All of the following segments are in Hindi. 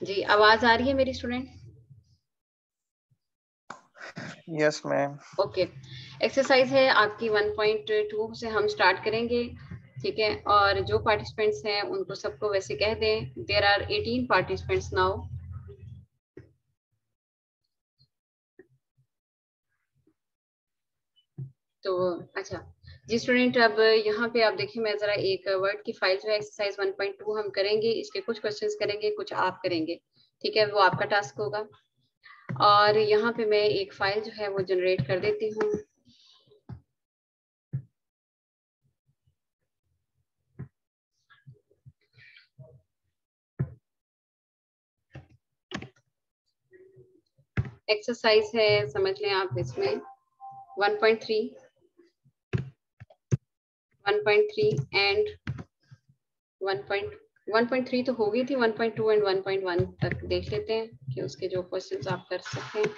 जी, आवाज आ रही है मेरी student? Yes ma'am. Okay, exercise है आपकी 1.2 से हम स्टार्ट करेंगे। ठीक है, और जो पार्टिसिपेंट्स हैं उनको सबको वैसे कह दें, देयर आर 18 पार्टिसिपेंट्स नाउ। तो अच्छा जी स्टूडेंट, अब यहाँ पे आप देखिए, मैं जरा एक वर्ड की फाइल जो है एक्सरसाइज 1.2 हम करेंगे, इसके कुछ क्वेश्चंस करेंगे, कुछ आप करेंगे। ठीक है, वो आपका टास्क होगा। और यहाँ पे मैं एक फाइल जो है वो जनरेट कर देती हूँ। एक्सरसाइज है, समझ लें आप इसमें 1.3 एंड 1.3 तो हो गई थी, 1.2 एंड 1.1 तक देख लेते हैं कि उसके जो क्वेश्चंस आप कर सकते हैं।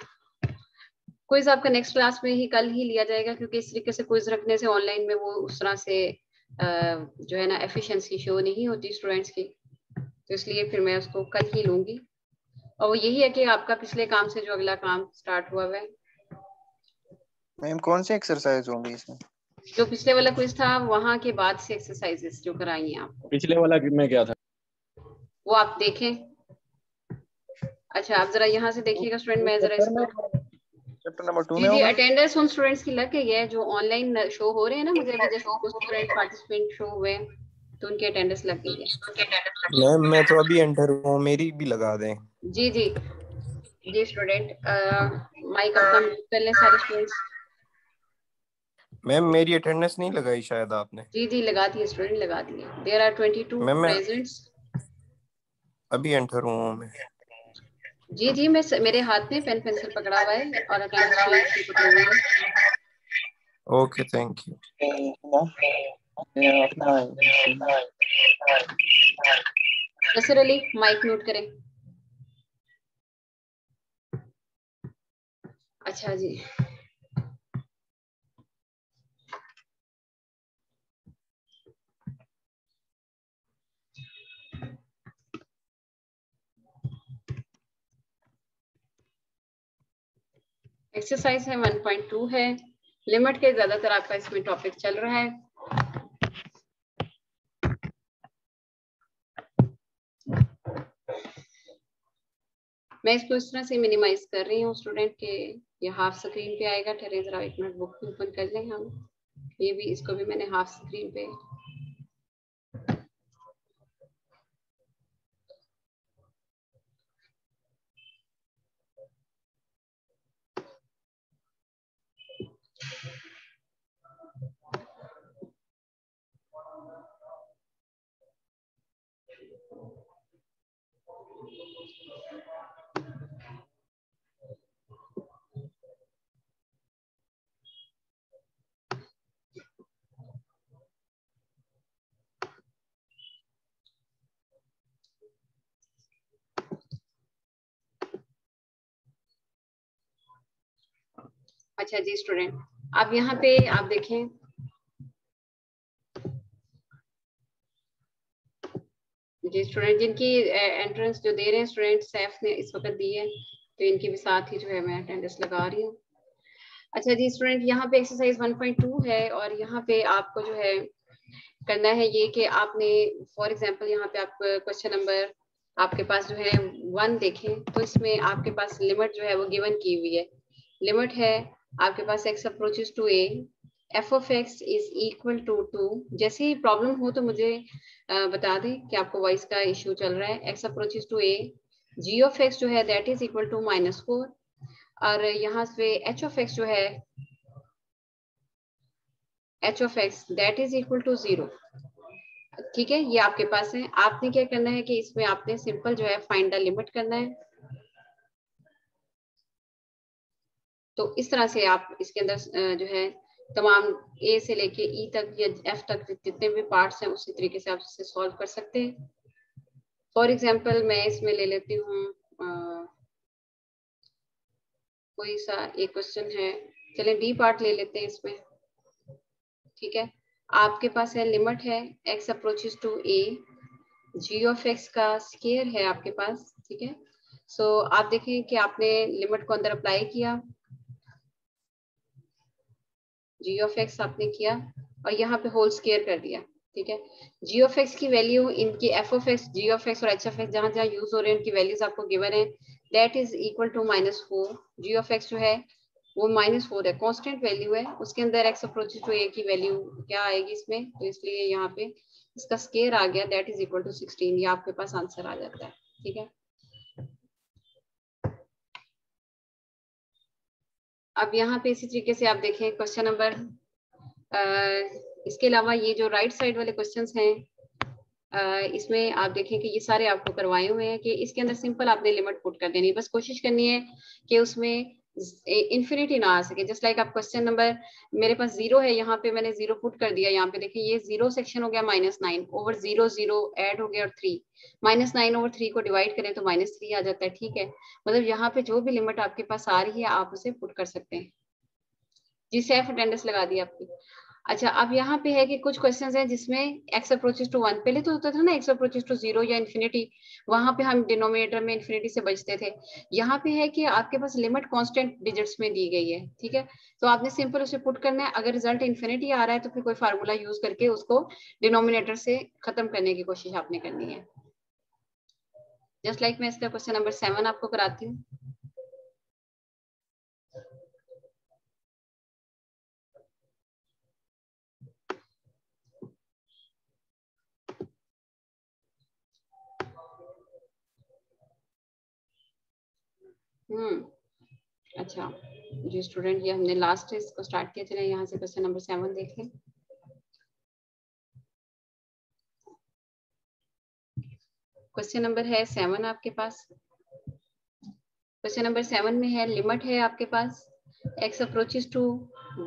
क्विज आपका नेक्स्ट क्लास में ही कल ही लिया जाएगा, क्योंकि इस तरीके से क्विज रखने से ऑनलाइन में वो उस तरह से जो है ना एफिशिएंसी शो नहीं होती स्टूडेंट्स की, तो इसलिए फिर मैं उसको कल ही लूंगी। और वो यही है कि आपका पिछले काम से जो अगला काम स्टार्ट हुआ है। मैम कौन सी एक्सरसाइज होंगी इसमें? जो पिछले वाला क्विज था वहां के बाद से एक्सरसाइजेस जो कराई हैं आपको, पिछले वाला में क्या था? वो आप देखें। अच्छा, आप जरा यहाँ से देखिएगा स्टूडेंट, मैं जरा चैप्टर में इसको। चैप्टर नंबर 2 जी में जी, होगा। अटेंडेंस उन स्टूडेंट्स की लग गई है जो ऑनलाइन शो हो रहे हैं ना, मुझे अभी जैसे कुछ स्टूडेंट पार्टिसिपेंट शो हुए हैं, तो उनकी अटेंडेंस लग गई है। मैम मैं तो अभी एंटर हूँ, मेरी भी लगा दें। जी जी जी स्टूडेंट, माइक अपना म्यूट कर लें सारे स्टूडेंट्स। मैम मेरी अटेंडेंस नहीं लगाई शायद आपने। जी जी, लगा दिए स्टूडेंट, लगा दिए। देयर आर 22 मैम मैं प्रेजेंट्स। अभी एंटर हूँ मैं। जी जी, मेरे हाथ में पेन पेंसिल पकड़ा हुआ है और अटेंडेंस शीट भी पकड़ी हुई है। Okay thank you. Nasar Ali, mike mute करें। अच्छा जी, एक्सरसाइज है 1.2 है, लिमिट के ज्यादातर आपका इसमें टॉपिक चल रहा है। मैं इसको इस तरह से मिनिमाइज कर रही हूँ स्टूडेंट के ये हाफ स्क्रीन पे आएगा। ठहरे जरा एक मिनट, बुक ओपन कर लें हम। ये भी, इसको भी मैंने हाफ स्क्रीन पे। अच्छा जी स्टूडेंट, अब यहाँ पे आप देखें, जी स्टूडेंट जिनकी एंट्रेंस जो दे रहे हैं स्टूडेंट सैफ ने इस वक्त दी है, तो इनके भी साथ ही जो है मैं अटेंडेंस लगा रही हूँ। अच्छा जी स्टूडेंट, यहाँ पे एक्सरसाइज 1.2 है और यहाँ पे आपको जो है करना है ये कि आपने फॉर एग्जांपल यहाँ पे आप क्वेश्चन नंबर आपके पास जो है 1 देखें, तो इसमें आपके पास लिमिट जो है वो गिवन की हुई है। लिमिट है आपके पास x approaches to a, f of x is equal to 2। जैसे ही प्रॉब्लम हो तो मुझे बता दें कि आपको वॉइस का इश्यू चल रहा है। x approaches to a, g of x जो है दैट इज इक्वल टू -4, और यहाँ से h of x जो है h of x that is equal to 0। ठीक है, ये आपके पास है। आपने क्या करना है कि इसमें आपने सिंपल जो है फाइंड द लिमिट करना है। तो इस तरह से आप इसके अंदर जो है तमाम ए से लेके ई तक या एफ तक जितने भी पार्ट्स हैं उसी तरीके से आप इसे सॉल्व कर सकते हैं। फॉर एग्जांपल मैं इसमें ले लेती हूँ कोई सा एक क्वेश्चन है, चलें डी पार्ट ले लेते हैं इसमें। ठीक है, आपके पास है लिमिट है x approaches to a, g of x का स्क्वायर है आपके पास ठीक है। सो आप देखें कि आपने लिमिट को अंदर अप्लाई किया, जी ऑफ एक्स आपने किया और यहाँ पे होल स्क्वायर कर दिया, ठीक है। जी ऑफ एक्स की वैल्यू इनकी F of X, G of X और एच ऑफ एक्स जहाँ जहाँ यूज हो रहे हैं उनकी वैल्यूज आपको गिवन है, that is equal to -4। G of X जो है वो -4 है, कांस्टेंट वैल्यू है, उसके अंदर एक्स अप्रोचेस टू ए की वैल्यू क्या आएगी इसमें, तो इसलिए यहाँ पे इसका स्क्वायर आ गया, दैट इज इक्वल टू 16। ये आपके पास आंसर आ जाता है, ठीक है। अब यहाँ पे इसी तरीके से आप देखें क्वेश्चन नंबर, इसके अलावा ये जो राइट साइड वाले क्वेश्चंस हैं, इसमें आप देखें कि ये सारे आपको करवाए हुए हैं कि इसके अंदर सिंपल आपने लिमिट पुट कर देनी है, बस कोशिश करनी है कि उसमें इन्फिनिटी ना आ सके। जस्ट लाइक आप क्वेश्चन नंबर, मेरे पास 0 है, यहाँ पे मैंने 0 पुट कर दिया, यहाँ पे देखिए ये 0 सेक्शन हो गया, -9 ओवर 0 0 ऐड हो गया और 3, -9 ओवर 3 को डिवाइड करें तो -3 आ जाता है, ठीक है। मतलब यहाँ पे जो भी लिमिट आपके पास आ रही है आप उसे पुट कर सकते हैं। जी सेल्फ अटेंडेंस लगा दी आपकी। अच्छा, अब यहाँ पे है कि कुछ क्वेश्चंस हैं जिसमें x अप्रोचेस टू 1, पहले तो होता था ना x अप्रोचेस टू 0 या इन्फिनिटी, वहां पे हम डिनोमिनेटर में इन्फिनिटी से बचते थे। यहाँ पे है कि आपके पास लिमिट कांस्टेंट डिजिट्स में दी गई है, ठीक है। तो आपने सिंपल उसे पुट करना है, अगर रिजल्ट इन्फिनिटी आ रहा है तो फिर कोई फार्मूला यूज करके उसको डिनोमिनेटर से खत्म करने की कोशिश आपने करनी है। जस्ट लाइक मैं इसका क्वेश्चन नंबर 7 आपको कराती हूँ। अच्छा जी स्टूडेंट, ये हमने लास्ट इसको स्टार्ट किया, चले यहाँ से क्वेश्चन नंबर 7 देख लें। क्वेश्चन नंबर है 7 आपके पास। क्वेश्चन नंबर 7 में है, लिमिट है आपके पास x अप्रोचेस टू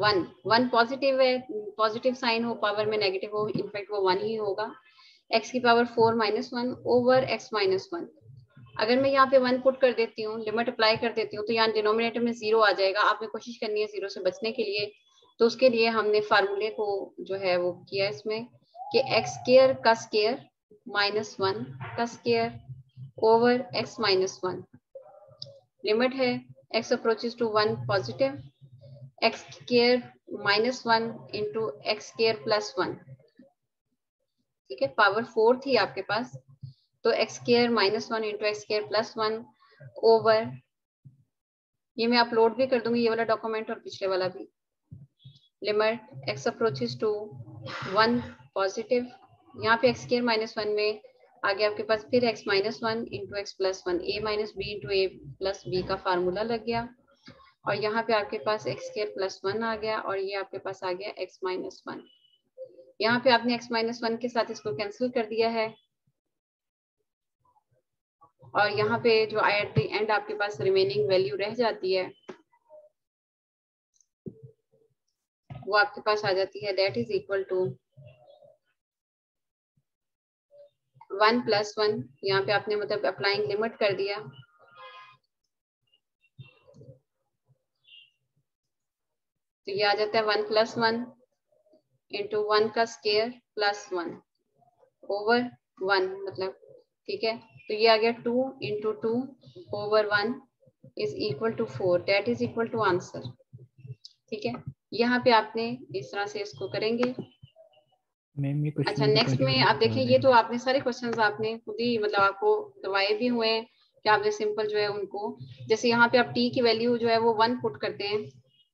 1, 1 पॉजिटिव है, पॉजिटिव साइन हो, पावर में नेगेटिव हो, इनफैक्ट वो 1 ही होगा, x की पावर 4 -1 ओवर x -1। अगर मैं यहाँ पे 1 पुट कर देती हूँ, लिमिट अप्लाई कर देती हूँ, तो यहाँ डिनोमिनेटर में 0 आ जाएगा। आपने कोशिश करनी है 0 से बचने के लिए, तो उसके लिए हमने फार्मूले को जो है वो किया इसमें कि x स्क्वायर का स्क्वायर -1 का स्क्वायर ओवर x -1। लिमिट है x approaches to 1 positive, x square -1 into x square plus 1, ठीक है। पावर 4 थी आपके पास, तो x square -1 into x square plus 1 over, ये मैं अपलोड भी कर दूंगी ये वाला डॉक्यूमेंट और पिछले वाला भी। Limit x approaches to 1 positive, यहाँ पे x स्क्वायर -1 में आगे आपके पास फिर x -1 into x plus 1, a minus B into A plus B का फार्मूला लग गया, और यहाँ पे आपके पास x स्क्वायर प्लस 1 आ गया, और ये आपके पास आ गया x -1। यहाँ पे आपने x -1 के साथ इसको कैंसिल कर दिया है, और यहाँ पे जो एट द एंड आपके पास रिमेनिंग वैल्यू रह जाती है वो आपके पास आ जाती है, दैट इज इक्वल टू 1 + 1। यहाँ पे आपने मतलब अप्लाइंग लिमिट कर दिया, तो ये आ जाता है 1 + 1 इंटू 1 का स्क्वायर प्लस 1 ओवर 1, मतलब ठीक है। तो ये आ गया 2 into 2 over 1 is equal to 4, that is equal to answer, ठीक है। यहाँ पे आपने इस तरह से इसको करेंगे। मैम ये क्वेश्चन अच्छा, नंबर नेक्स्ट 21 में आप करवा देखिए, दें। ये तो आपने सारे क्वेश्चंस आपने खुद ही मतलब आपको करवाए भी हुए हैं कि आपने सिंपल जो है उनको, जैसे यहाँ पे आप t की वैल्यू जो है वो 1 पुट करते हैं,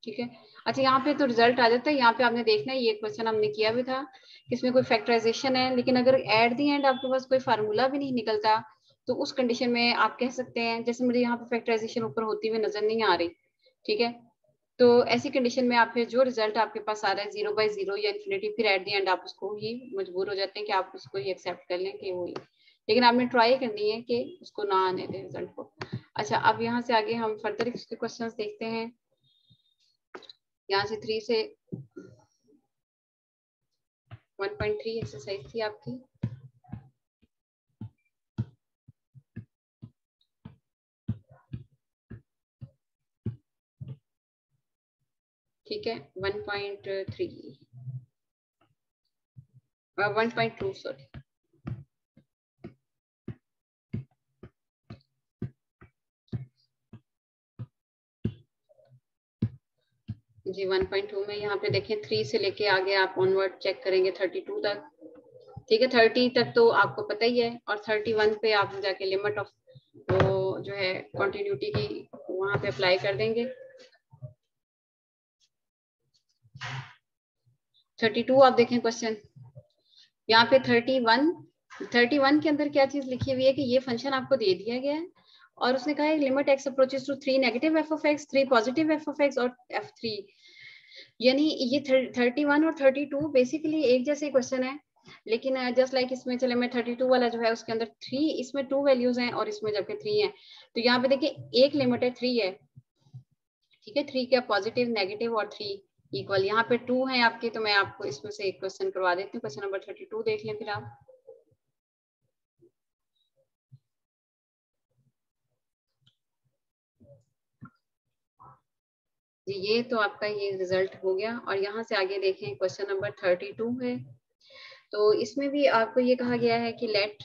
ठीक है। अच्छा, यहाँ पे तो रिजल्ट आ जाता है, यहाँ पे आपने देखना है, ये क्वेश्चन हमने किया भी था कि इसमें कोई फैक्टराइजेशन है, लेकिन अगर एट दी एंड आपके पास कोई फार्मूला भी नहीं निकलता तो उस कंडीशन में आप कह सकते हैं, जैसे मुझे यहाँ पे फैक्टराइजेशन ऊपर होती हुई नजर नहीं आ रही, ठीक है। तो ऐसी कंडीशन में आप फिर जो रिजल्ट आपके पास आ रहा है 0/0 या इन्फिनिटी, फिर एट द एंड आप उसको ही मजबूर हो जाते हैं कि आप उसको ही एक्सेप्ट कर लें कि वो ही, लेकिन आपने ट्राई करनी है कि उसको ना आने दें रिजल्ट को। अच्छा, अब यहाँ से आगे हम फर्दर इसके क्वेश्चंस देखते हैं। यहाँ से 3 से 1.3 एक्सरसाइज थी आपकी। ठीक है, 1.3 1.2 सॉरी। जी 1.2 में यहाँ पे देखें 3 से लेके आगे आप ऑनवर्ड चेक करेंगे 32 तक, ठीक है। 30 तक तो आपको पता ही है, और 31 पे आप जाके लिमिट ऑफ वो जो है कंटिन्यूटी की वहां पे अप्लाई कर देंगे। 32 आप देखें क्वेश्चन, यहाँ पे 31 के अंदर क्या चीज लिखी हुई है कि ये फंक्शन आपको दे दिया गया है और उसने कहा है limit X approaches to 3 negative F of X, 3 positive F of X और f3, यानी ये 31 और 32 बेसिकली एक जैसे क्वेश्चन है, लेकिन जस्ट लाइक इसमें चले मैं 32 वाला जो है उसके अंदर 3, इसमें 2 वैल्यूज हैं और इसमें जबकि 3 है, तो यहाँ पे देखिए एक लिमिट है 3 है, ठीक है। 3 क्या पॉजिटिव नेगेटिव और 3 इक्वल, यहाँ पे 2 है आपके, तो मैं आपको इसमें से एक क्वेश्चन करवा देती हूँ। क्वेश्चन नंबर 32 देख लें फिर आप। जी ये तो आपका ये रिजल्ट हो गया, और यहाँ से आगे देखें क्वेश्चन नंबर 32 है, तो इसमें भी आपको ये कहा गया है कि लेट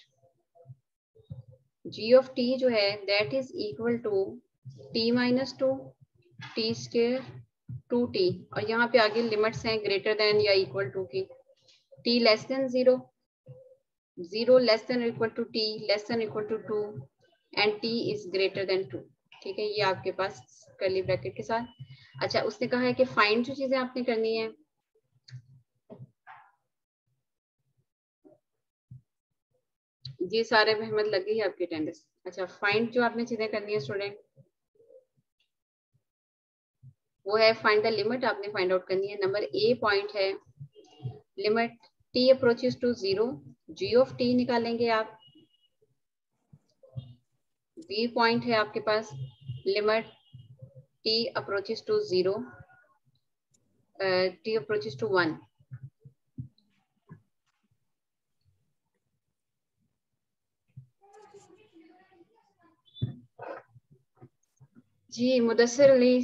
g ऑफ t जो है that is equal to t minus 2 T square 2t, और यहाँ पे आगे लिमिट्स हैं ग्रेटर देन या इक्वल टू की, t less than 0, 0 less than equal to t less than equal to 2 and t is greater than 2, ठीक है। ये आपके पास कर्ली ब्रैकेट के साथ। अच्छा उसने कहा है कि फाइंड जो चीजें आपने करनी है, जी सारे अहमद लग गई आपकी अटेंडेंस। अच्छा फाइंड जो आपने चीजें करनी है स्टूडेंट, वो है फाइंड द लिमिट, आपने फाइंड आउट करनी है। नंबर ए पॉइंट है limit t approaches to 0, g of t निकालेंगे आप। बी पॉइंट है आपके पास limit t approaches to 0, t approaches to 1, जी मुदस्सिर अली।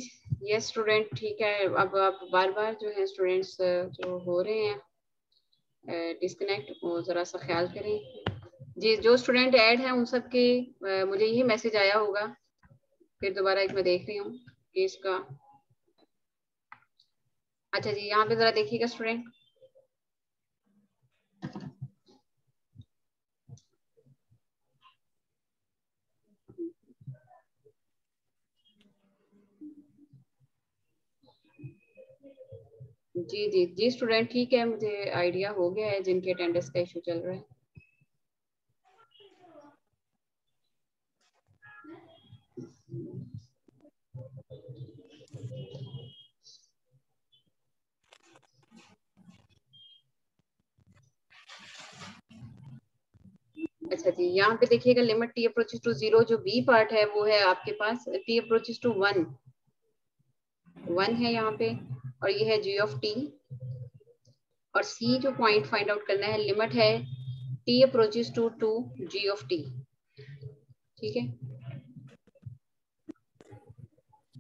यस स्टूडेंट, ठीक है। अब आप बार बार जो है स्टूडेंट्स जो हो रहे हैं डिस्कनेक्ट, वो जरा सा ख्याल करें। जी जो स्टूडेंट ऐड हैं उन सब के मुझे यही मैसेज आया होगा, फिर दोबारा एक मैं देख रही हूँ कि इसका। अच्छा जी यहाँ पे जरा देखिएगा स्टूडेंट, जी जी जी स्टूडेंट, ठीक है, मुझे आइडिया हो गया है जिनके अटेंडेंस का इशू चल रहा है। अच्छा जी यहाँ पे देखिएगा लिमिट t अप्रोचेस टू 0, जो बी पार्ट है वो है आपके पास t अप्रोचेस टू 1 है यहाँ पे, और ये है g ऑफ t, और सी जो पॉइंट फाइंड आउट करना है लिमिट है t approaches to 2 g of t, ठीक है।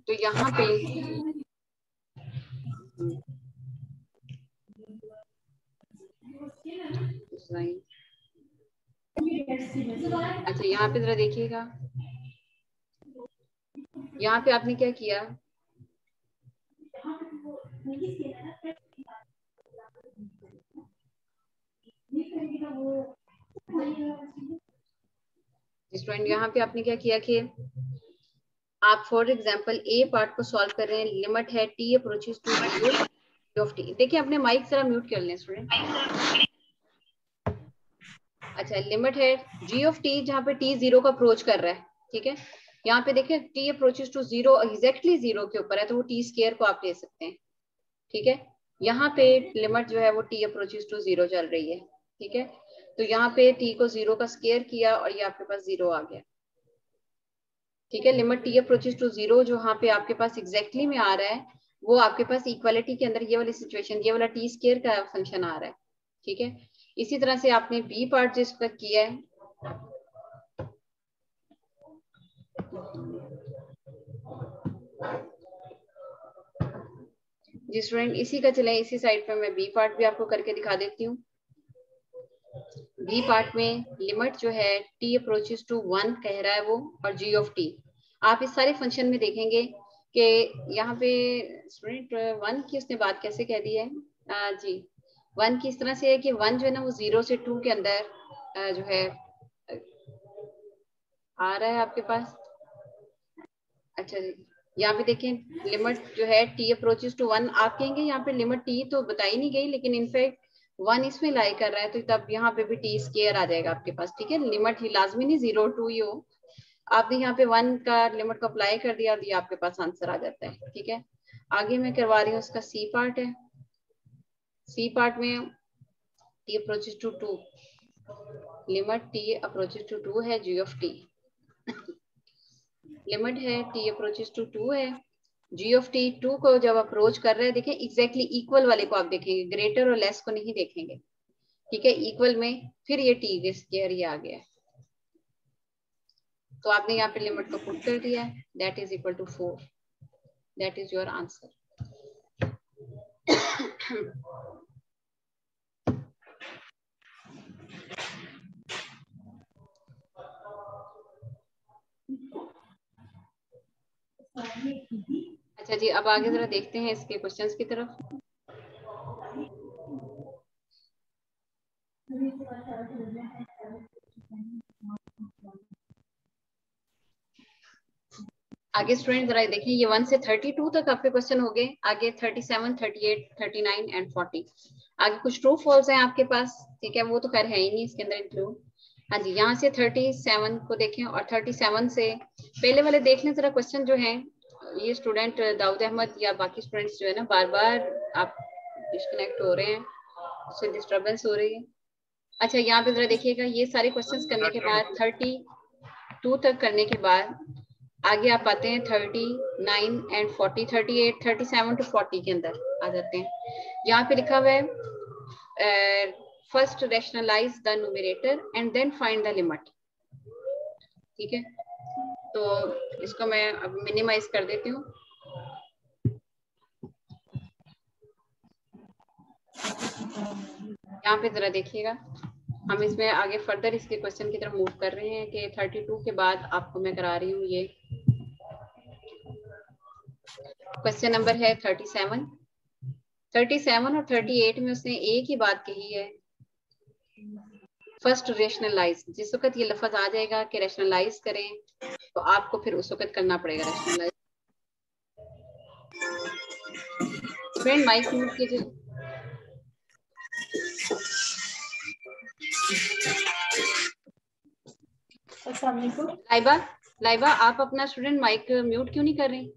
तो यहाँ पे अच्छा यहाँ पे जरा देखिएगा, यहाँ पे आपने क्या किया, स्टूडेंट यहाँ पे आपने क्या किया कि आप फॉर एग्जांपल ए पार्ट को सॉल्व कर रहे हैं, लिमिट है t approaches to 0 of t। देखिए अपने माइक जरा म्यूट कर लें स्टूडेंट। अच्छा लिमिट है g ऑफ t जहाँ पे t 0 का अप्रोच कर रहा है, ठीक है। यहाँ पे देखिए t अप्रोचेस टू 0 एग्जैक्टली 0 के ऊपर है, तो वो t स्क्वायर को आप ले सकते हैं, ठीक है। यहाँ पे लिमिट जो है वो t अप्रोचेस टू 0 चल रही है, ठीक है। तो यहाँ पे t को 0 का स्क्वायर किया और ये आपके पास 0 आ गया, ठीक है। लिमिट t अप्रोचेस टू 0 जो यहाँ पे आपके पास एग्जैक्टली में आ रहा है, वो आपके पास इक्वालिटी के अंदर ये वाली सिचुएशन, ये वाला t स्क्वायर का फंक्शन आ रहा है, ठीक है। इसी तरह से आपने बी पार्ट जिसका किया है, जी स्टूडेंट इसी का चले इसी साइड पे मैं बी पार्ट भी आपको करके दिखा देती हूँ। बी पार्ट में लिमिट जो है t अप्रोचेस टू 1 कह रहा है वो, और g ऑफ t, आप इस सारे फंक्शन में देखेंगे कि यहाँ पे स्टूडेंट 1 की उसने बात कैसे कह दी है जी 1 की इस तरह से है कि 1 जो है ना वो 0 से 2 के अंदर जो है आ रहा है आपके पास। अच्छा जी, यहाँ पे देखें लिमिट जो है t अप्रोचेस टू 1, आप कहेंगे यहाँ पे लिमिट t तो बताई नहीं गई, लेकिन इनफैक्ट 1 इसमें लाई कर रहा है, तो तब यहाँ पे भी t स्क्वायर आ जाएगा आपके पास। ठीक है, लिमिट ही लाजमी नहीं 0 2 ही हो, आपने यहाँ पे 1 का लिमिट को अप्लाई कर दिया और ये आपके पास आंसर आ जाता है। ठीक है, आगे मैं करवा रही हूँ, उसका सी पार्ट है। सी पार्ट में t approaches to 2, limit t approaches to 2 है g ऑफ t, लिमिट है t अप्रोचेस टू 2 है g ऑफ t 2 को जब अप्रोच कर रहे हैं, देखें एग्जैक्टली इक्वल वाले को आप देखेंगे, ग्रेटर और लेस को नहीं देखेंगे। ठीक है, इक्वल में फिर ये t स्क्वायर ये आ गया है, तो आपने यहाँ पे लिमिट को पुट कर दिया है, that is equal to 4, that is your answer. अच्छा जी, अब आगे जरा देखते हैं इसके क्वेश्चंस की तरफ। आगे स्टूडेंट जरा देखें, ये 1 से 32 तक आपके क्वेश्चन हो गए, आगे 37, 38, 39 एंड 40। आगे कुछ ट्रू फॉल्स हैं आपके पास। ठीक है, वो तो खैर है ही नहीं इसके अंदर इंक्लूड। हाँ जी, यहाँ से 37 को देखें और 37 से पहले वाले देख लें जरा क्वेश्चन जो हैं। ये स्टूडेंट दाऊद अहमद या बाकी स्टूडेंट्स जो है ना बार बार आप डिस्कनेक्ट हो रहे हैं, उससे डिस्टर्बेंस हो रही है। अच्छा, यहाँ पे जरा देखिएगा, ये सारे क्वेश्चंस करने के बाद 32 तक करने के बाद आगे आप आते हैं 39 एंड 40, 38, 37 टू 40 के अंदर आ जाते हैं। यहाँ पे लिखा हुआ है first rationalise the numerator and then find the limit. ठीक है, तो इसको मैं अब मिनिमाइज कर देती हूँ। यहाँ पे जरा देखिएगा, हम इसमें आगे फर्दर इसके क्वेश्चन की तरफ मूव कर रहे हैं कि 32 के बाद आपको मैं करा रही हूँ ये क्वेश्चन नंबर है 37। 37 और 38 में उसने एक ही बात कही है, फर्स्ट रेशनलाइज। जिस वक्त ये लफ्ज आ जाएगा कि रेशनलाइज करें, तो आपको फिर उस वक्त करना पड़ेगा रेशनलाइज। फ्रेंड माइक म्यूट कीजिए। लाइबा, लाइबा आप अपना स्टूडेंट माइक म्यूट क्यों नहीं कर रही?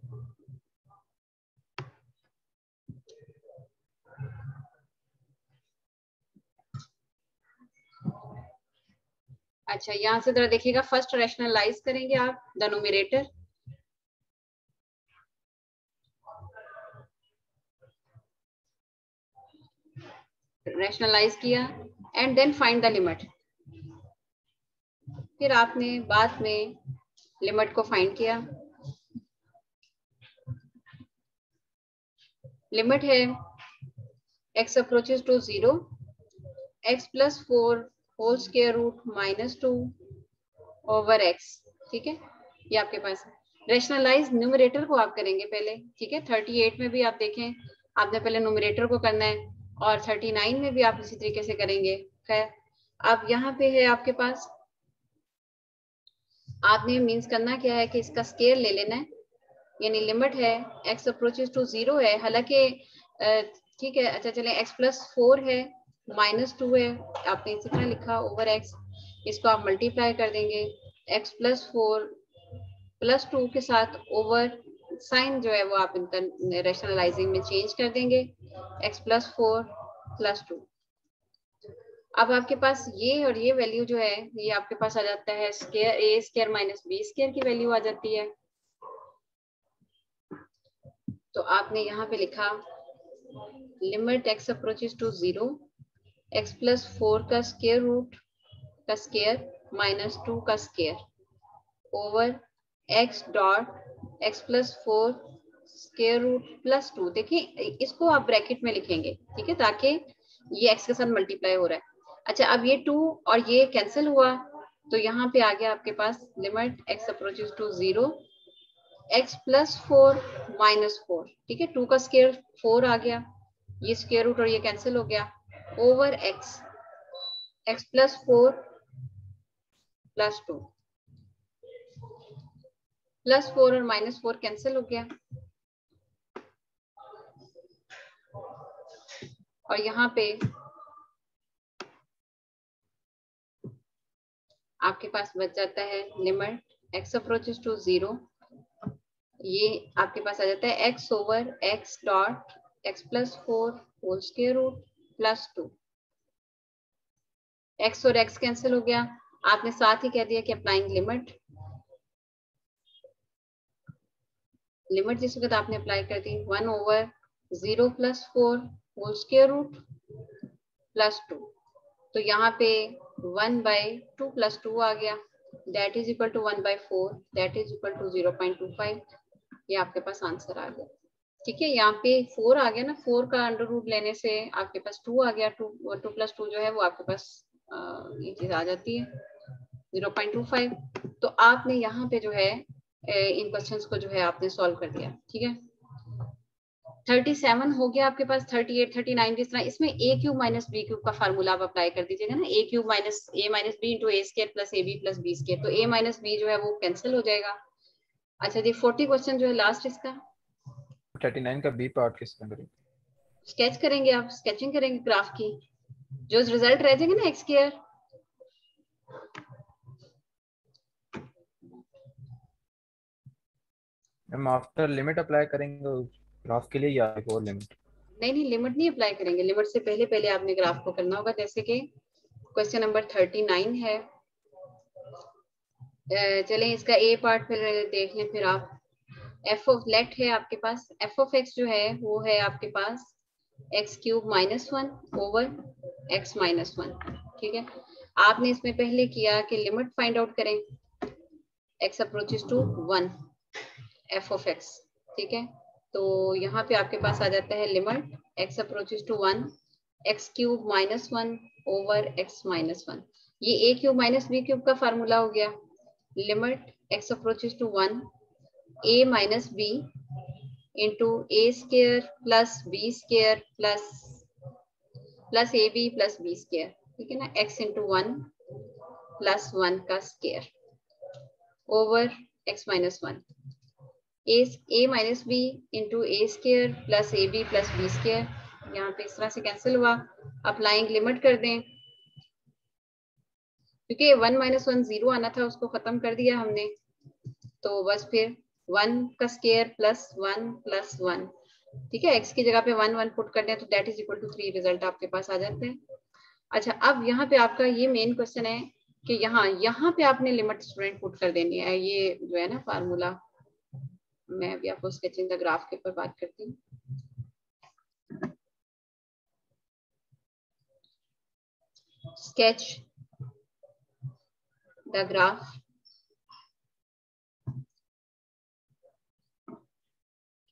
अच्छा, यहाँ से जरा देखिएगा, फर्स्ट रैशनलाइज करेंगे आप द न्यूमरेटर, रैशनलाइज किया and then find the limit. फिर आपने बाद में लिमिट को फाइंड किया। लिमिट है x approaches to 0, x plus 4 whole square root minus 2 over x। ठीक है, ये आपके पास रैशनलाइज न्यूमरेटर को आप करेंगे पहले। ठीक है, 38 में भी आप देखें, आपने पहले न्यूमरेटर को करना है और 39 में भी आप इसी तरीके से करेंगे। खैर, अब यहाँ पे है आपके पास, आपने मीन्स करना क्या है कि इसका स्केयर ले लेना है, यानी लिमिट है x अप्रोचेस टू 0 है, हालांकि ठीक है। अच्छा चलें, x प्लस 4 है माइनस 2 है, आपने इसी तरह लिखा ओवर x, इसको आप मल्टीप्लाई कर देंगे x प्लस 4 प्लस 2 के साथ ओवर साइन जो है वो आप इनका रैशनलाइजिंग में चेंज कर देंगे, x प्लस 4 प्लस 2। अब आपके पास ये और ये वैल्यू जो है ये आपके पास आ जाता है square a square minus b square की वैल्यू आ जाती है। तो आपने यहाँ पे लिखा limit x approaches to 0, x plus 4 का स्क्वायर रूट का स्क्वायर माइनस 2 का square over x dot x plus 4 square root plus 2। देखिए इसको आप ब्रैकेट में लिखेंगे, ठीक है, ताकि ये x के साथ मल्टीप्लाई हो रहा है। अच्छा, अब ये 2 और ये कैंसिल हुआ, तो यहाँ पे आ गया आपके पास limit x approaches to 0, x plus 4 minus 4, ठीक है, 2 का स्क्वायर 4 आ गया, ये स्क्वायर रूट और ये कैंसिल हो गया, over x plus 4 plus 2, plus 4 और माइनस 4 कैंसिल हो गया, और यहाँ पे आपके पास बच जाता है लिमिट x अप्रोचेस टू 0, ये आपके पास आ जाता है x over x dot x plus 4 whole square root plus 2, x और x कैंसिल हो गया, आपने साथ ही कह दिया कि अप्लाइंग लिमिट जिस वक्त आपने अप्लाई कर दी 1 over 0 plus 4 whole square root plus 2, तो यहाँ पे 1/2 प्लस 2 आ गया, that is equal to 1/4, that is equal to 0.25, ये आपके पास आंसर आ गया। ठीक है, यहाँ पे 4 आ गया ना, 4 का अंडर रूट लेने से आपके पास 2 आ गया, 2 प्लस 2 जो है वो आपके पास ये चीज आ जाती है 0.25। तो आपने यहाँ पे जो है इन क्वेश्चंस को जो है आपने सॉल्व कर दिया। ठीक है, 37 हो गया आपके पास, 38, 39 जिस तरह, इसमें a cube minus B cube का फार्मूला आप अप्लाई कर दीजिएगा ना, a cube minus a minus B into A square plus A B plus B square, तो a माइनस बी जो है वो कैंसिल हो जाएगा। अच्छा जी, 40 क्वेश्चन जो है लास्ट इसका 39 का बी पार्ट किस तरह करें? स्केच करेंगे, आप स्केचिंग करेंगे ग्राफ की, जो रिजल्ट रह जाएंगे ना एक्स स्क्वायर, हम आफ्टर लिमिट अप्लाई करेंगे ग्राफ के लिए या एक और लिमिट? नहीं लिमिट नहीं अप्लाई करेंगे, लिमिट से पहले आपने ग्राफ को करना होगा। जैसे कि क्वेश्चन नंबर 39 है, चलें इसका ए पार्ट फिर देख लें। फिर आप एफ ऑफ लेट है आपके पास, एफ ऑफ एक्स जो है वो है आपके पास x cube minus 1 over x minus 1। ठीक है, आपने इसमें पहले किया कि लिमिट फाइंड आउट करें x approaches to 1 f of x. ठीक है, तो यहाँ पे आपके पास आ जाता है limit X approaches to 1 X cube minus 1 over x minus 1, ये A cube minus B cube का फार्मूला हो गया, limit X approaches to 1 a minus B into A square plus B square plus A B plus B square, ठीक है ना, x इंटू 1 प्लस 1 का square over x minus 1, A minus B into A square plus A B plus B square, यहाँ पे इस तरह से कैंसिल हुआ। अप्लाइंग लिमिट कर दें, क्योंकि 1 माइनस 1 0 आना था, उसको खत्म कर दिया हमने, तो बस फिर 1 का स्क्वायर प्लस 1 प्लस 1, ठीक है, x की जगह पे 1 1 पुट कर दें तो that is equal to 3, result आपके पास आ जाता है। अच्छा, अब यहाँ पे आपका ये मेन क्वेश्चन है कि यहाँ पे आपने लिमिट स्टूडेंट पुट कर देनी है, ये जो है ना फार्मूला, मैं अभी आपको स्केचिंग द ग्राफ के ऊपर बात करती हूँ। Sketch the graph,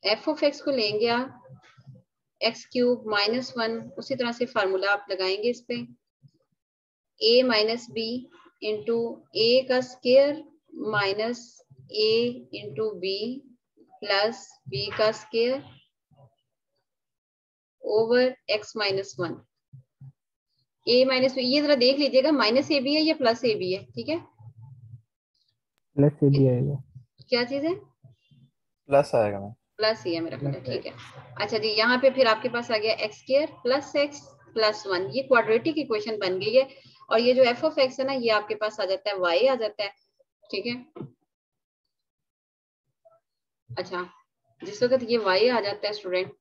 F of x को लेंगे आप एक्स क्यूब माइनस 1, उसी तरह से फार्मूला आप लगाएंगे इस पे, a minus B into A का square minus A into B plus B का square over x minus 1, a minus B, ये जरा देख लीजिएगा माइनस ए बी है या प्लस ए बी है। ठीक है, प्लस ए बी आएगा, क्या चीज है, प्लस आएगा मैम, प्लस ही है मेरा बेटा। ठीक है, अच्छा जी, यहाँ पे फिर आपके पास आ गया x square plus x plus 1, ये क्वाड्रेटिक इक्वेशन बन गई है, और ये जो एफ ऑफ एक्स है ना, ये आपके पास आ जाता है y आ जाता है। ठीक है, अच्छा, जिस वक्त ये y आ जाता है स्टूडेंट,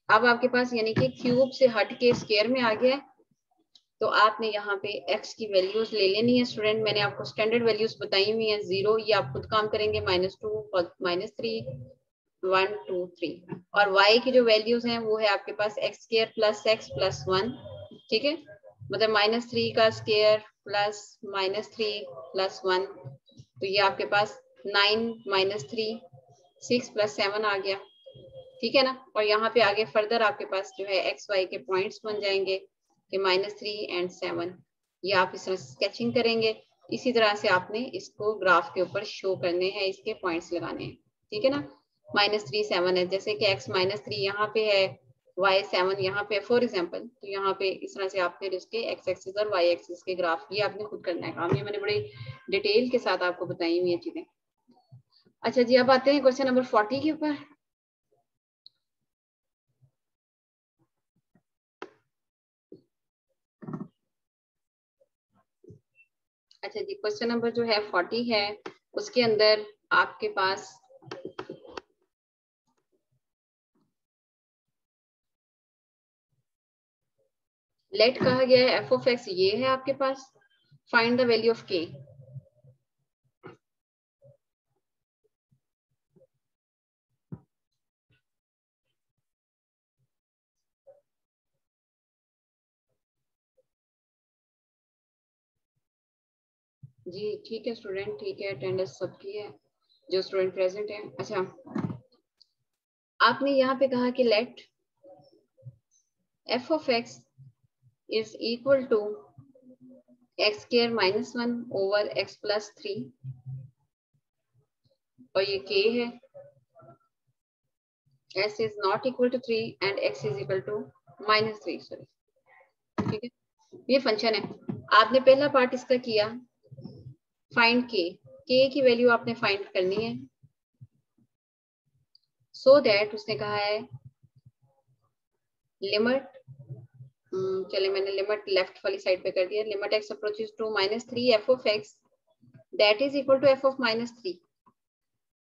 अब आपके पास यानी कि क्यूब से हट के स्क्वायर में आ गया है, तो आपने यहाँ पे x की वैल्यूज ले लेनी है स्टूडेंट, मैंने आपको स्टैंडर्ड वैल्यूज बताई हुई है, 0, ये आप खुद काम करेंगे, -2 -3 1 2 3, और y की जो वैल्यूज हैं वो है आपके पास x square plus x plus 1, ठीक है, मतलब -3 का स्क्वायर प्लस -3 प्लस 1, तो ये आपके पास 9 -3 6 प्लस 7 आ गया। ठीक है ना, और यहाँ पे आगे फर्दर आपके पास जो है एक्स वाई के पॉइंट्स बन जाएंगे कि -3 एंड 7, ये आप इस तरह स्केचिंग करेंगे। इसी तरह से आपने इसको ग्राफ के ऊपर शो करने हैं, इसके पॉइंट्स लगाने हैं, ठीक है ना। -3 7 है, जैसे कि x -3 यहाँ पे है, y 7 यहाँ पे, फॉर एग्जाम्पल। तो यहाँ पे इस तरह से आपने इसके x एक्सिस और y एक्सिस के ग्राफ, ये आपने खुद करना है काम, ये मैंने बड़े डिटेल के साथ आपको बताई हुई है चीजें। अच्छा जी, अब आते हैं क्वेश्चन नंबर 40 के ऊपर। अच्छा जी, क्वेश्चन नंबर जो है 40 है, उसके अंदर आपके पास लेट कहा गया है, f of x ये है आपके पास, find the value of k। जी ठीक है स्टूडेंट, ठीक है, अटेंडेंस सबकी है जो स्टूडेंट प्रेजेंट है। अच्छा, आपने यहाँ पे कहा कि late f of x is equal to x square -1 over x plus 3, और ये k है, s is not equal to 3 and x is equal to -3, sorry, ठीक है। ये फंक्शन है, आपने पहला पार्ट इसका किया, फाइंड k की वैल्यू आपने फाइंड करनी है, सो दैट उसने कहा है लिमिट, चलिए मैंने लिमिट लेफ्ट वाली साइड पे कर दिया, limit x approaches to -3 f of x that is equal to f of -3,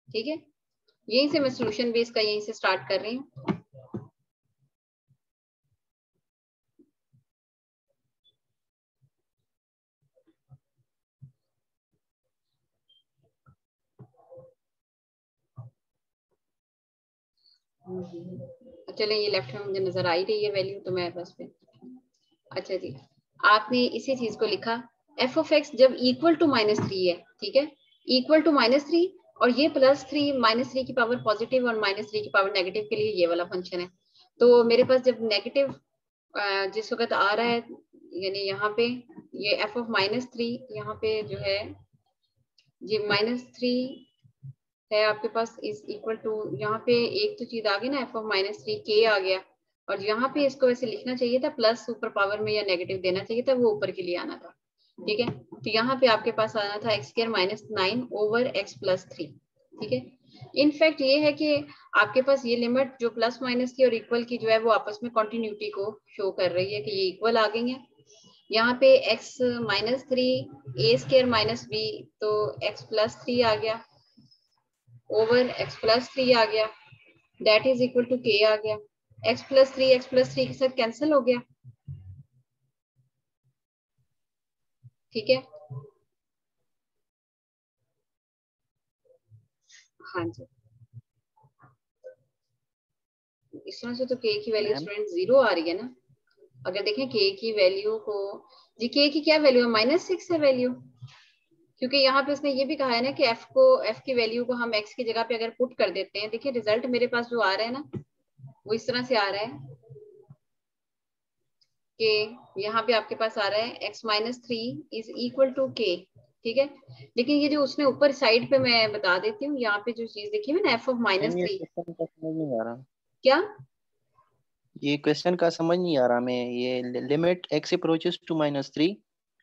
ठीक है। यहीं से मैं सॉल्यूशन बेस का यहीं से स्टार्ट कर रही हूँ। चलिए ये लेफ्ट में मुझे नजर आ ही रही है वैल्यू, तो मैं बस पे, अच्छा जी, आपने इसी चीज को लिखा, f of x जब इक्वल टू -3 है, ठीक है, इक्वल टू -3, और ये +3 -3 की पावर पॉजिटिव और -3 की पावर नेगेटिव के लिए ये वाला फंक्शन है। तो मेरे पास जब नेगेटिव जिस वक्त आ रहा है, यानी यहाँ पे ये f of -3 यहाँ पे जो है ये -3 है आपके पास, इज इक्वल टू, यहाँ पे एक तो चीज आ गई ना, f of -3 k आ गया, और यहाँ पे इसको वैसे लिखना चाहिए था प्लस ऊपर पावर में या नेगेटिव देना चाहिए था, वो ऊपर के लिए आना था, ठीक है। तो यहाँ पे आपके पास आना था x² -9 over x plus 3, ठीक है। इनफैक्ट ये है कि आपके पास ये लिमिट जो प्लस माइनस की और इक्वल की जो है वो आपस में कॉन्टिन्यूटी को शो कर रही है कि ये इक्वल आ गई है। यहाँ पे x -3 a² -b, तो x plus 3 आ गया ओवर x plus 3 आ गया, that is equal to k आ गया, x plus 3 के साथ कैंसिल हो गया, ठीक है। हाँ जी, इस तरह से तो k की वैल्यू स्टूडेंट 0 आ रही है ना। अगर देखें k की वैल्यू को, जी k की क्या वैल्यू है, -6 है वैल्यू, क्योंकि यहाँ पे उसने ये भी कहा है ना कि f की वैल्यू को हम x की जगह पे अगर पुट कर देते हैं, देखिए रिजल्ट मेरे पास जो आ रहा है ना वो इस तरह से आ रहा है कि यहाँ पे आपके पास आ रहा है x -3 is equal to k, ठीक है। लेकिन ये जो उसने ऊपर साइड पे, मैं बता देती हूँ, यहाँ पे जो चीज देखी है ना f of मैम ये -3, क्वेश्चन का समझ नहीं आ रहा, क्या ये क्वेश्चन का समझ नहीं आ रहा मैं, ये limit x approaches to -3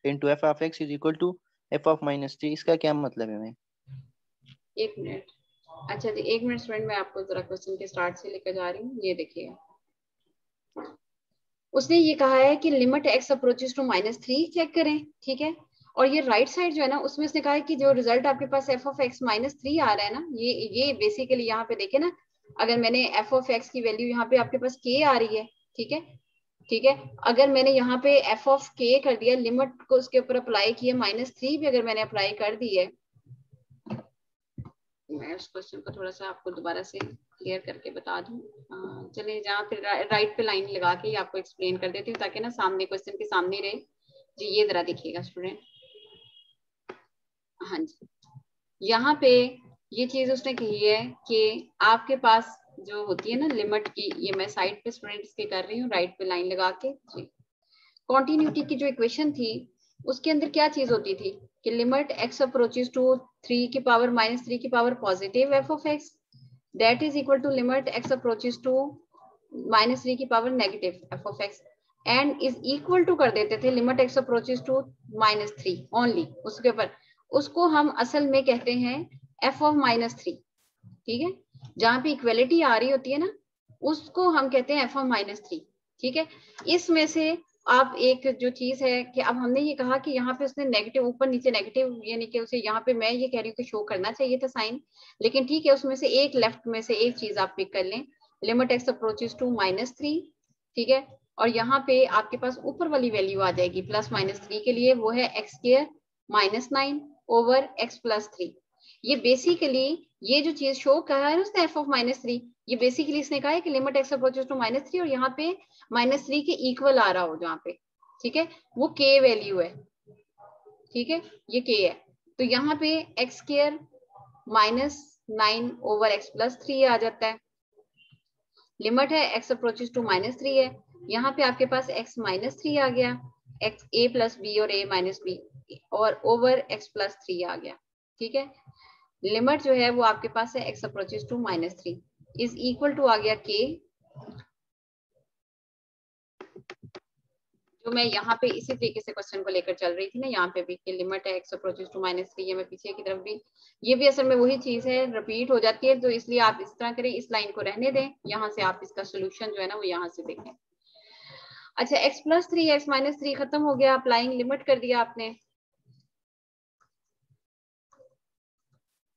into f of x is equal to f of -3, इसका क्या मतलब है मैम? एक मिनट, अच्छा जी एक मिनट स्टूडेंट, मैं आपको जरा क्वेश्चन के स्टार्ट से लेकर जा रही हूँ, ये देखिए उसने ये कहा है कि limit x approaches to -3 check करें, ठीक है। और ये राइट साइड जो है ना उसमें उसने कहा है कि जो रिजल्ट आपके पास f of x -3 आ रहा है ना, ये बेसिकली यहाँ पे देखे ना, अगर मैंने f of x की वैल्यू यहाँ पे आपके पास k आ रही है, ठीक है, ठीक है, अगर मैंने यहाँ पे f of k कर दिया, लिमिट को उसके ऊपर अप्लाई किया, -3 भी अगर मैंने अप्लाई कर दी है, मैं उस क्वेश्चन को थोड़ा सा आपको दोबारा से क्लियर करके बता दूं, चलिए जहाँ पे राइट पे लाइन लगा के आपको एक्सप्लेन कर देती हूँ ताकि ना सामने क्वेश्चन के सामने रहे जी। ये जरा देखिएगा स्टूडेंट, हाँ जी, यहाँ पे ये चीज उसने कही है कि आपके पास जो होती है ना लिमिट की, ये मैं साइड पे स्टूडेंट इसके कर रही हूँ राइट पे लाइन लगा के जी। कॉन्टिन्यूटी की जो इक्वेशन थी उसके अंदर क्या चीज होती थी कि लिमिट x अप्रोचेस टू 3 की पावर -3 की power positive f of x that is equal to limit x approaches to -3 की power negative f of x and is equal to कर देते थे limit x approaches to -3 only, उसके ऊपर उसको हम असल में कहते हैं f ऑफ -3, ठीक है। जहां पे इक्वलिटी आ रही होती है ना उसको हम कहते हैं f ऑफ -3, ठीक है। इसमें से आप एक जो चीज है कि अब हमने ये कहा कि यहाँ पे उसने नेगेटिव ऊपर नीचे नेगेटिव, यानी कि उसे यहाँ पे मैं ये कह रही हूँ कि शो करना चाहिए था साइन, लेकिन ठीक है उसमें से एक लेफ्ट में से एक चीज आप पिक कर लें, लिमिट x अप्रोचेस टू -3, ठीक है। और यहाँ पे आपके पास ऊपर वाली वैल्यू आ जाएगी प्लस -3 के लिए, वो है x² -9 ओवर x + 3। ये बेसिकली ये जो चीज शो कर रहा है ना उसने f ऑफ -3, ये बेसिकली इसने कहा है कि लिमिट x अप्रोचेस टू -3 और यहाँ पे -3 के इक्वल आ रहा हो जहाँ पे, ठीक है, वो k वैल्यू है, ठीक है, ये k है। तो यहाँ पे x² -9 ओवर x + 3 आ जाता है। लिमिट है x अप्रोचेस टू -3 है, यहाँ पे आपके पास x -3 आ गया, x a + b और a - b और ओवर x + 3 आ गया, ठीक है। लिमिट जो है वो आपके पास है x approaches to -3 is equal to आ गया k, जो मैं यहाँ पे इसी तरीके से क्वेश्चन को लेकर चल रही थी ना, यहाँ पे भी कि लिमिट है x अप्रोचेस टू -3 है, मैं पीछे की तरफ भी, ये भी असल में वही चीज है, रिपीट हो जाती है, तो इसलिए आप इस तरह करें, इस लाइन को रहने दें, यहाँ से आप इसका सोल्यूशन जो है ना वो यहाँ से देखें। अच्छा x + 3 x - 3 खत्म हो गया, अप्लाइंग लिमिट कर दिया आपने,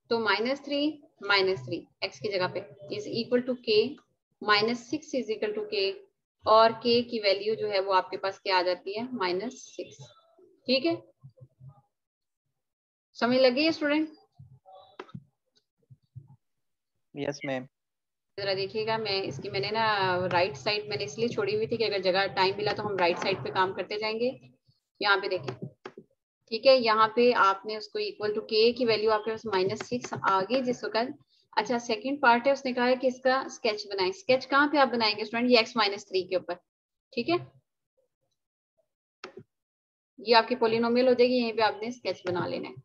तो -3 x की जगह पे is equal to k, -6 is equal to k, और k की वैल्यू जो है वो आपके पास क्या आ जाती है -6, ठीक है। समझ लगी है स्टूडेंट? Yes ma'am. जरा देखिएगा, मैं इसकी मैंने ना राइट साइड मैंने इसलिए छोड़ी हुई थी कि अगर जगह टाइम मिला तो हम राइट साइड पे काम करते जाएंगे। यहाँ पे देखें, ठीक है, यहाँ पे आपने उसको इक्वल टू k की वैल्यू आपके पास -6 आ गई जिस वक्त। अच्छा सेकंड पार्ट है, उसने कहा है कि इसका स्केच बनाएं। स्केच कहाँ पे आप बनाएंगे स्टूडेंट? ये x - 3 के ऊपर, ठीक है, ये आपकी पोलिनोमियल हो जाएगी, यहीं पे आपने स्केच बना लेना है।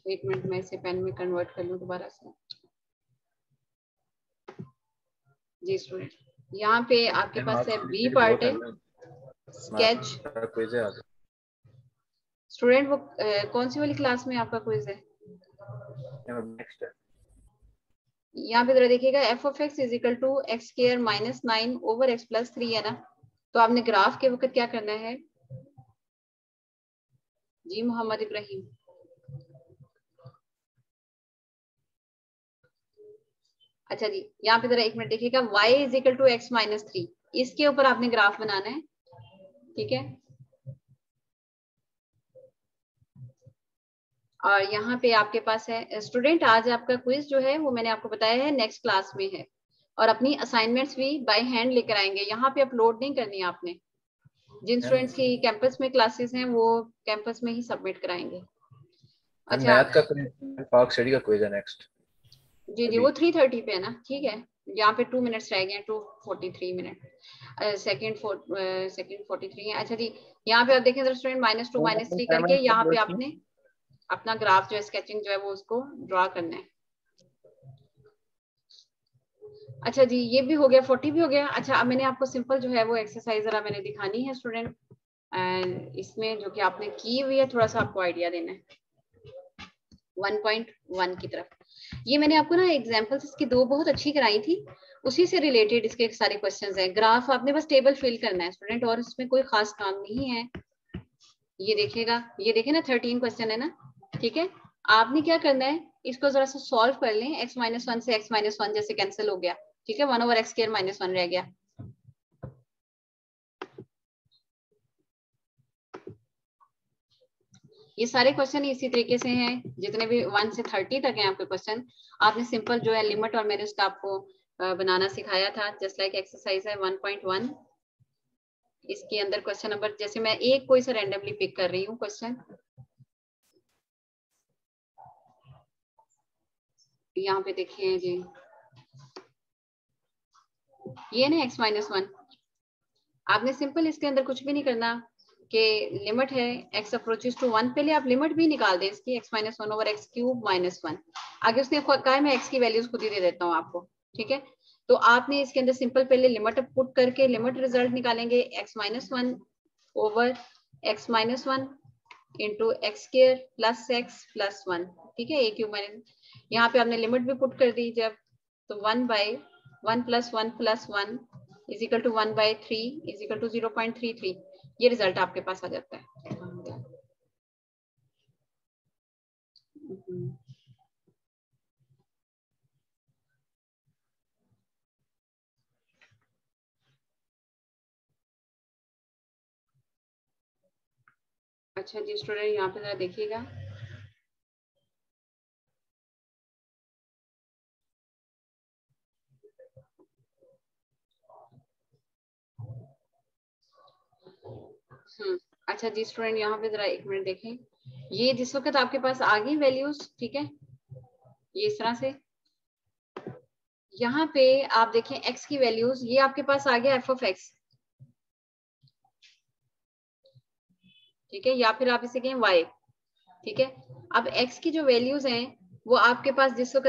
एक मिनट में इसे पेन में कन्वर्ट कर लूं दोबारा से। जी स्टूडेंट, यहाँ पे आपके पास है बी पार्ट है स्केच। स्टूडेंट वो कौन सी वाली क्लास में आपका क्विज है? यहाँ पे जरा देखिएगा, f of x is equal to x² -9 over x + 3 है ना, तो आपने ग्राफ के वक्त क्या करना है जी मोहम्मद इब्राहिम? अच्छा जी, यहाँ पे जरा एक मिनट देखिएगा, y is equal to x - 3, इसके ऊपर आपने ग्राफ बनाना है, ठीक है। और यहाँ पे आपके पास है स्टूडेंट, आज आपका क्विज जो है वो मैंने आपको बताया है नेक्स्ट क्लास में है, और अपनी असाइनमेंट्स भी बाय हैंड लेकर आएंगे, यहाँ पे अपलोड नहीं करनी आपने। जिन स्टूडेंट्स की कैंपस में क्लासेस हैं वो कैंपस में ही सबमिट कराएंगे। अच्छा मैथ का पार्क स्टडी का क्विज है नेक्स्ट। जी जी, वो 3:30 पे है ना, ठीक है, यहाँ पे 2 मिनट्स रह गए हैं, 2:43 मिनट, सेकंड 43 है। अच्छा जी, यहाँ पे आप देखें जरा स्टूडेंट, -2 -3 करके यहाँ पे आपने अपना ग्राफ जो है स्केचिंग जो है वो उसको ड्रॉ करना है। अच्छा जी, ये भी हो गया, 40 भी हो गया। अच्छा अब मैंने आपको सिंपल जो है वो एक्सरसाइज जरा मैंने दिखानी है स्टूडेंट, एंड इसमें जो कि आपने की हुई है थोड़ा सा आपको आइडिया देना है 1.1 की तरफ। ये मैंने आपको ना एग्जांपल्स इसकी 2 बहुत अच्छी कराई थी, उसी से रिलेटेड इसके सारे क्वेश्चंस हैं। ग्राफ आपने बस टेबल फिल करना है स्टूडेंट, और इसमें कोई खास काम नहीं है। ये देखिएगा, ये देखें ना 13 क्वेश्चन है ना, ठीक है। आपने क्या करना है, इसको जरा सा सॉल्व कर लें। x - 1 से x - 1 जैसे कैंसिल हो गया, ठीक है, 1 ओवर x² -1 रह गया। ये सारे क्वेश्चन इसी तरीके से हैं, जितने भी 1 से 30 तक हैं आपके क्वेश्चन। आपने सिंपल जो है लिमिट और मेरिट आपको बनाना सिखाया था, जस्ट लाइक एक्सरसाइज है 1.1। इसके अंदर क्वेश्चन नंबर, जैसे मैं एक कोई सा रैंडमली पिक कर रही हूँ क्वेश्चन, यहाँ पे देखिए जी, ये ना x-1, आपने सिंपल इसके अंदर कुछ भी नहीं करना कि लिमिट है x अप्रोचेस टू 1, पहले आप लिमिट भी निकाल दें इसकी x-1 ओवर x³ -1। आगे उसने कहा है मैं x की वैल्यूज खुद ही दे देता हूँ आपको, ठीक है। तो आपने इसके अंदर सिंपल पहले लिमिट पुट करके लिमिट रिजल्ट निकालेंगे, x-1 over x-1 into x² plus x plus 1, ठीक है, a³ यहाँ पे आपने लिमिट भी पुट कर दी जब, तो 1/1 + 1 + 1 is equal to 1/3 is equal to 0.33, ये रिजल्ट आपके पास आ जाता है। अच्छा जी स्टूडेंट, यहाँ पे जरा देखिएगा, अच्छा जी स्टूडेंट, यहाँ पे जरा 1 मिनट देखें। ये जिस वक्त आपके पास आ गई वैल्यूज, ठीक है, ये इस तरह से, यहाँ पे आप देखें x की वैल्यूज, ये आपके पास आ गया f(x), ठीक है, या फिर आप इसे कहें y, ठीक है। अब x की जो वैल्यूज हैं वो आपके पास जिस वक्त